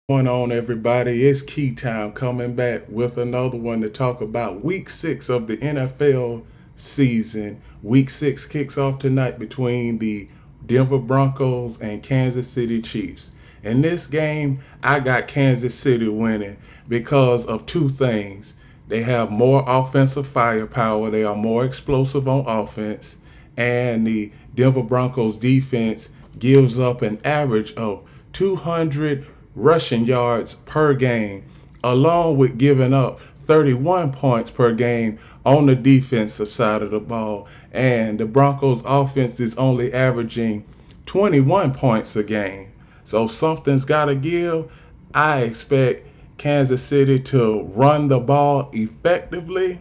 Going on, everybody? It's Key Time coming back with another one to talk about week 6 of the NFL season. Week 6 kicks off tonight between the Denver Broncos and Kansas City Chiefs. In this game, I got Kansas City winning because of two things. They have more offensive firepower, they are more explosive on offense, and the Denver Broncos defense gives up an average of 200 rushing yards per game, along with giving up 31 points per game on the defensive side of the ball. And the Broncos offense is only averaging 21 points a game. So something's got to give. I expect Kansas City to run the ball effectively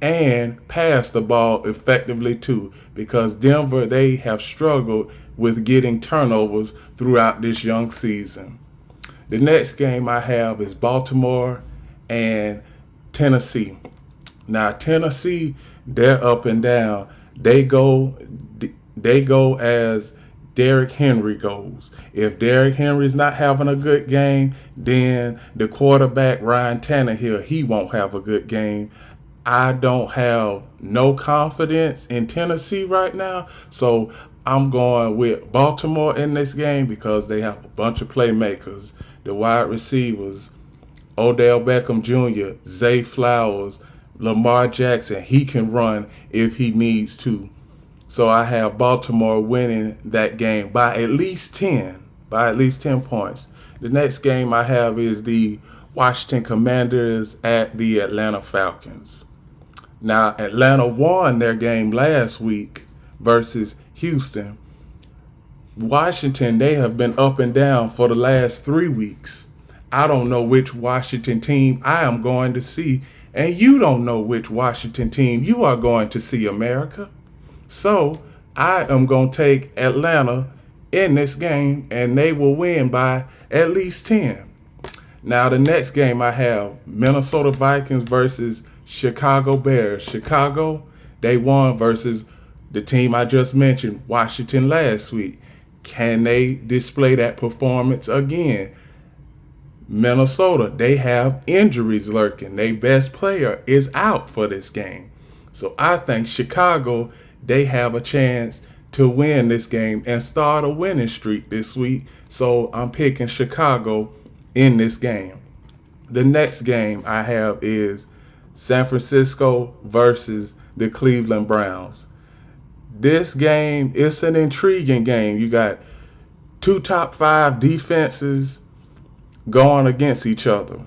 and pass the ball effectively too, because Denver, they have struggled with getting turnovers throughout this young season. The next game I have is Baltimore and Tennessee. Now Tennessee, they're up and down. They go as Derrick Henry goes. If Derrick Henry's not having a good game, then the quarterback Ryan Tannehill, he won't have a good game. I don't have no confidence in Tennessee right now, so I'm going with Baltimore in this game because they have a bunch of playmakers. The wide receivers, Odell Beckham Jr., Zay Flowers, Lamar Jackson, he can run if he needs to. So I have Baltimore winning that game by at least 10, by at least 10 points. The next game I have is the Washington Commanders at the Atlanta Falcons. Now, Atlanta won their game last week versus Houston. Washington, they have been up and down for the last 3 weeks. I don't know which Washington team I am going to see, and you don't know which Washington team you are going to see, America. So I am going to take Atlanta in this game, and they will win by at least 10. Now, the next game I have Minnesota Vikings versus Chicago Bears. Chicago, they won versus the team I just mentioned, Washington, last week. Can they display that performance again? Minnesota, they have injuries lurking. Their best player is out for this game. So I think Chicago, they have a chance to win this game and start a winning streak this week. So I'm picking Chicago in this game. The next game I have is San Francisco versus the Cleveland Browns. This game is an intriguing game. You got two top 5 defenses going against each other.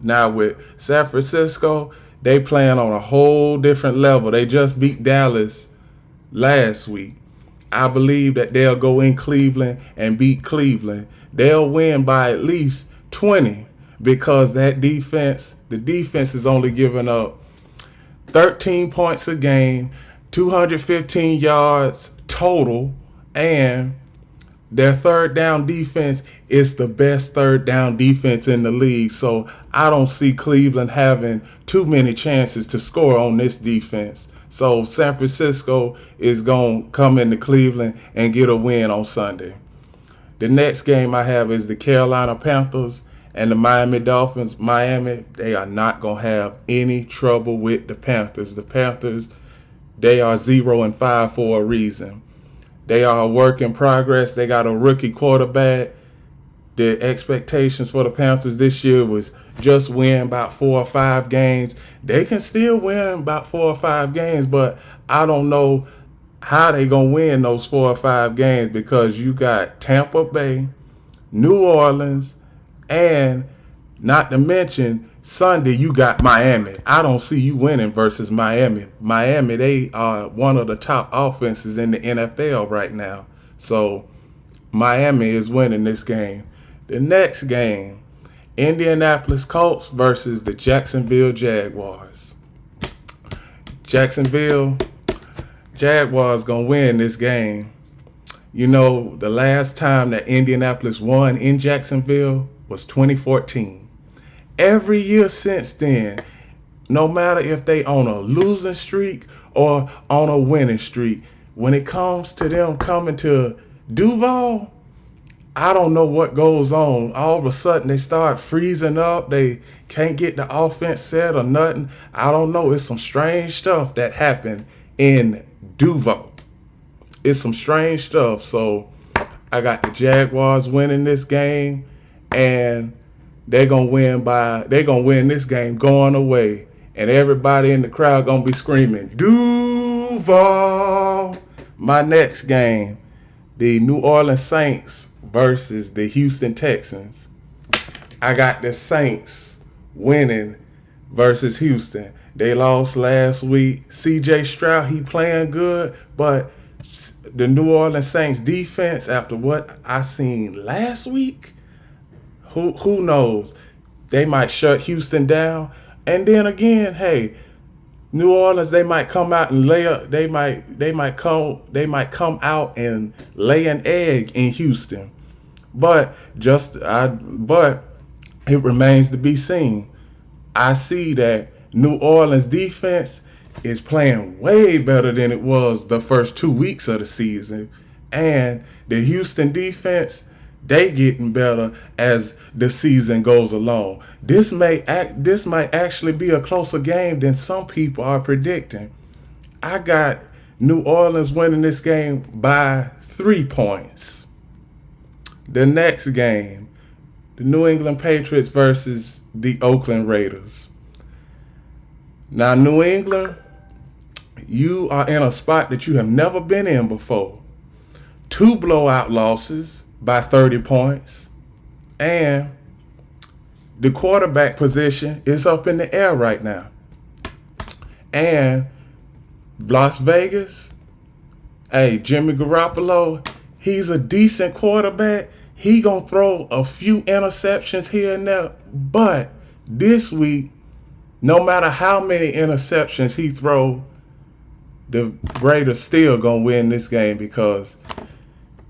Now with San Francisco, they playing on a whole different level. They just beat Dallas last week. I believe that they'll go in Cleveland and beat Cleveland. They'll win by at least 20 because the defense is only giving up 13 points a game, 215 yards total, and their third down defense is the best third down defense in the league. So I don't see Cleveland having too many chances to score on this defense. So San Francisco is going to come into Cleveland and get a win on Sunday. The next game I have is the Carolina Panthers and the Miami Dolphins. Miami, they are not going to have any trouble with the Panthers. The Panthers, they are 0-5 for a reason. They are a work in progress. They got a rookie quarterback. The expectations for the Panthers this year was just win about 4 or 5 games. They can still win about 4 or 5 games, but I don't know how they going to win those 4 or 5 games because you got Tampa Bay, New Orleans, and not to mention Sunday you got Miami. I don't see you winning versus Miami. Miami, they are one of the top offenses in the NFL right now. So Miami is winning this game. The next game, Indianapolis Colts versus the Jacksonville Jaguars. Jacksonville Jaguars gonna win this game. You know, the last time that Indianapolis won in Jacksonville was 2014. Every year since then, no matter if they on a losing streak or on a winning streak, when it comes to them coming to Duval, I don't know what goes on. All of a sudden, they start freezing up. They can't get the offense set or nothing. I don't know. It's some strange stuff that happened in Duval. It's some strange stuff. So I got the Jaguars winning this game, and they're gonna win this game going away. And everybody in the crowd gonna be screaming, Duval. My next game, the New Orleans Saints versus the Houston Texans. I got the Saints winning versus Houston. They lost last week. CJ Stroud, he playing good, but the New Orleans Saints defense, after what I seen last week, who knows? They might shut Houston down. And then again, hey, New Orleans, they might come out and they might come out and lay an egg in Houston. But it remains to be seen. I see that New Orleans defense is playing way better than it was the first 2 weeks of the season. And the Houston defense, they getting better as the season goes along. This might actually be a closer game than some people are predicting. I got New Orleans winning this game by 3 points. The next game, the New England Patriots versus the Oakland Raiders. Now, New England, you are in a spot that you have never been in before. 2 blowout losses by 30 points. And the quarterback position is up in the air right now. And Las Vegas, hey, Jimmy Garoppolo, he's a decent quarterback. He gonna throw a few interceptions here and there. But this week, no matter how many interceptions he throw, the Raiders still gonna win this game because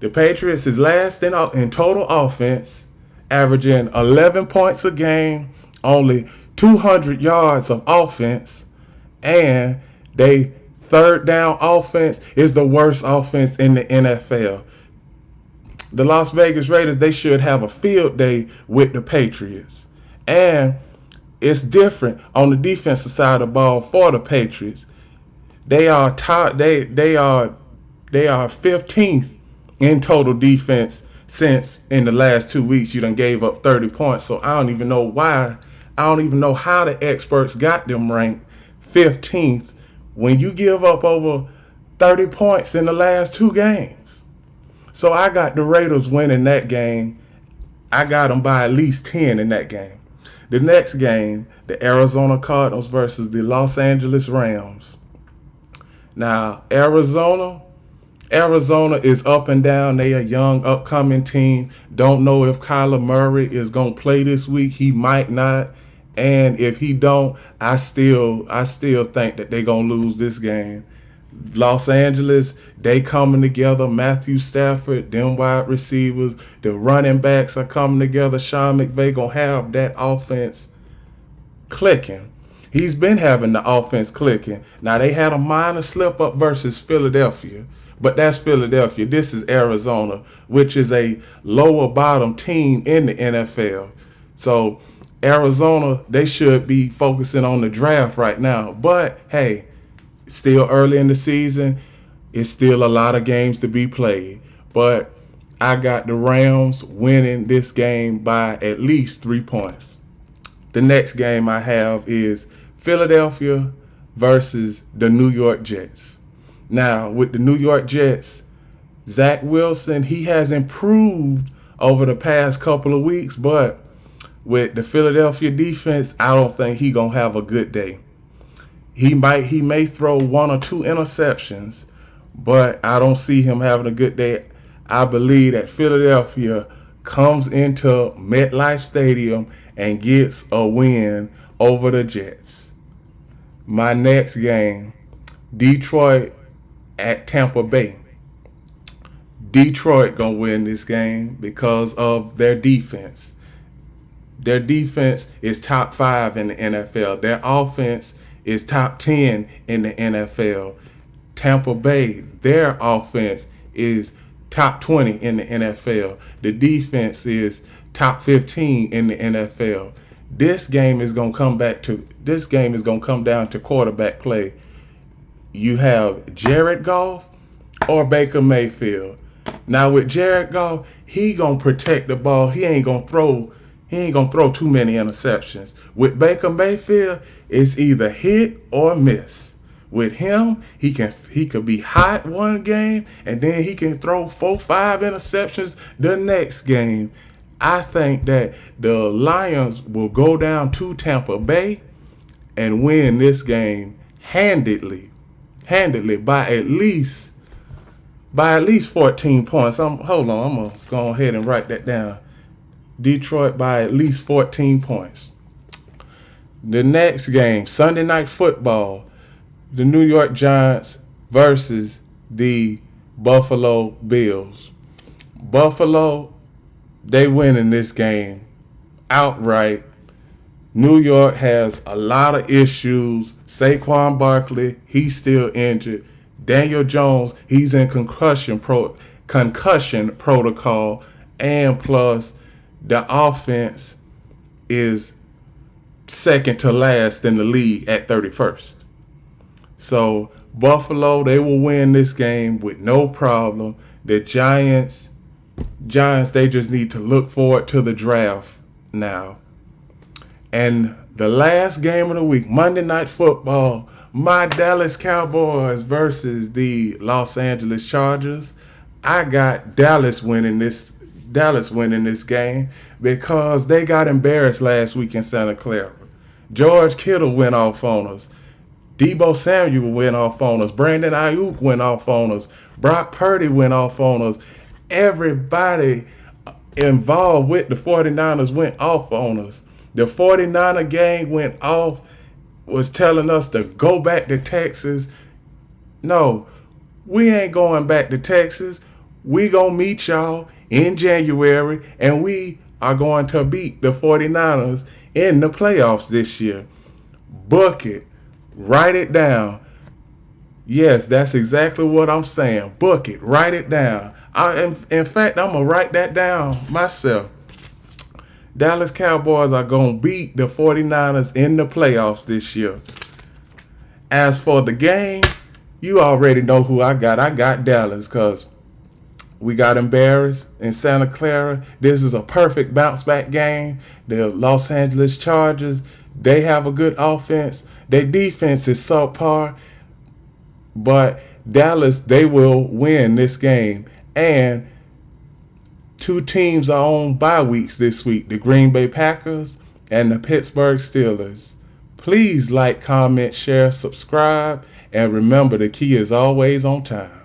the Patriots is last in total offense, averaging 11 points a game, only 200 yards of offense, and they third down offense is the worst offense in the NFL. The Las Vegas Raiders, they should have a field day with the Patriots. And it's different on the defensive side of the ball for the Patriots. They are 15th in total defense since in the last 2 weeks you done gave up 30 points. So I don't even know how the experts got them ranked 15th when you give up over 30 points in the last 2 games. So I got the Raiders winning that game. I got them by at least 10 in that game. The next game, the Arizona Cardinals versus the Los Angeles Rams. Now, Arizona is up and down. They a young, upcoming team. Don't know if Kyler Murray is going to play this week. He might not. And if he don't, I still think that they're going to lose this game. Los Angeles, they coming together. Matthew Stafford, them wide receivers, the running backs are coming together. Sean McVay going to have that offense clicking. He's been having the offense clicking. Now, they had a minor slip up versus Philadelphia. But that's Philadelphia. This is Arizona, which is a lower bottom team in the NFL. So Arizona, they should be focusing on the draft right now. But hey, still early in the season. It's still a lot of games to be played. But I got the Rams winning this game by at least 3 points. The next game I have is Philadelphia versus the New York Jets. Now, with the New York Jets, Zach Wilson, he has improved over the past couple of weeks, but with the Philadelphia defense, I don't think he's going to have a good day. He may throw 1 or 2 interceptions, but I don't see him having a good day. I believe that Philadelphia comes into MetLife Stadium and gets a win over the Jets. My next game, Detroit at Tampa Bay. Detroit gonna win this game because of their defense. Their defense is top 5 in the NFL. Their offense is top 10 in the NFL. Tampa Bay, their offense is top 20 in the NFL. The defense is top 15 in the NFL. This game is going to come down to quarterback play. You have Jared Goff or Baker Mayfield. Now with Jared Goff, he going to protect the ball. He ain't going to throw too many interceptions. With Baker Mayfield, it's either hit or miss. With him, he could be hot one game and then he can throw 4-5 interceptions the next game. I think that the Lions will go down to Tampa Bay and win this game handedly by at least 14 points. I'm gonna go ahead and write that down. Detroit by at least 14 points. The next game, Sunday Night Football, the New York Giants versus the Buffalo Bills. Buffalo, they win in this game outright. New York has a lot of issues. Saquon Barkley, he's still injured. Daniel Jones, he's in concussion protocol, and plus the offense is second to last in the league at 31st. So Buffalo, they will win this game with no problem. The Giants, they just need to look forward to the draft now. And the last game of the week, Monday Night Football, my Dallas Cowboys versus the Los Angeles Chargers. I got Dallas winning this game because they got embarrassed last week in Santa Clara. George Kittle went off on us. Deebo Samuel went off on us. Brandon Ayuk went off on us. Brock Purdy went off on us. Everybody involved with the 49ers went off on us. The 49er gang went off, was telling us to go back to Texas. No, we ain't going back to Texas. We gonna meet y'all in January, and we are going to beat the 49ers in the playoffs this year. Book it. Write it down. Yes, that's exactly what I'm saying. Book it. Write it down. In fact, I'm going to write that down myself. Dallas Cowboys are going to beat the 49ers in the playoffs this year. As for the game, you already know who I got. I got Dallas because we got embarrassed in Santa Clara. This is a perfect bounce back game. The Los Angeles Chargers, they have a good offense. Their defense is subpar, but Dallas, they will win this game. And two teams are on bye weeks this week, the Green Bay Packers and the Pittsburgh Steelers. Please like, comment, share, subscribe, and remember the key is always on time.